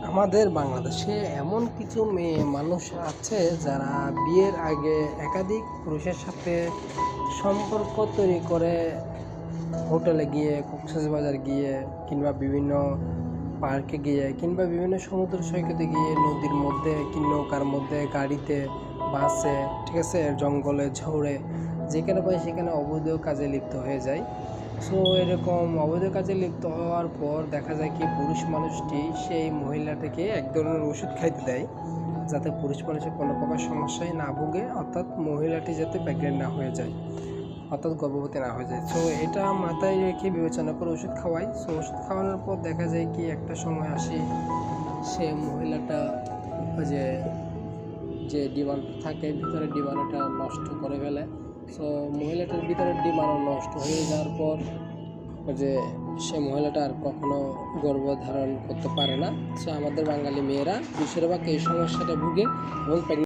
আমাদের বাংলাদেশে এমন কিছু মেয়ে মানুষ আছে যারা বিয়ের আগে একাধিক পুরুষের সাথে সম্পর্ক তৈরি করে হোটেলে গিয়ে, কক্সবাজার গিয়ে, কিংবা বিভিন্ন পার্কে গিয়ে, কিংবা বিভিন্ন সমুদ্র সৈকতে গিয়ে, নদীর মধ্যে কি নৌকার মধ্যে, গাড়িতে, বাসে, ঠিক আছে, জঙ্গলে, ঝড়ে, যেখানে পাই সেখানে অবৈধ কাজে লিপ্ত হয়ে যায়। সো এরকম অবৈধ কাজে লিপ্ত হওয়ার পর দেখা যায় কি পুরুষ মানুষটি সেই মহিলাটিকে এক ধরনের ওষুধ খাইতে দেয় যাতে পুরুষ মানুষের কোনো প্রকার সমস্যায় না ভুগে, অর্থাৎ মহিলাটি যাতে প্রেগনেন্ট না হয়ে যায়, অর্থাৎ গর্ভবতী না হয়ে যায়। সো এটা মাথায় রেখে বিবেচনা করে ওষুধ খাওয়াই। সো ওষুধ খাওয়ানোর পর দেখা যায় কি একটা সময় আসে সে মহিলাটা যে যে ডিমান্ড থাকে ভিতরে ডিমান্ডটা নষ্ট করে ফেলে। সো মহিলাটার ভিতরে ডিমান্ড নষ্ট হয়ে যাওয়ার পর যে সে মহিলাটা আর কখনো গর্ভধারণ করতে পারে না। সো আমাদের বাঙালি মেয়েরা বেশিরভাগ এই সমস্যাটা ভুগে এবং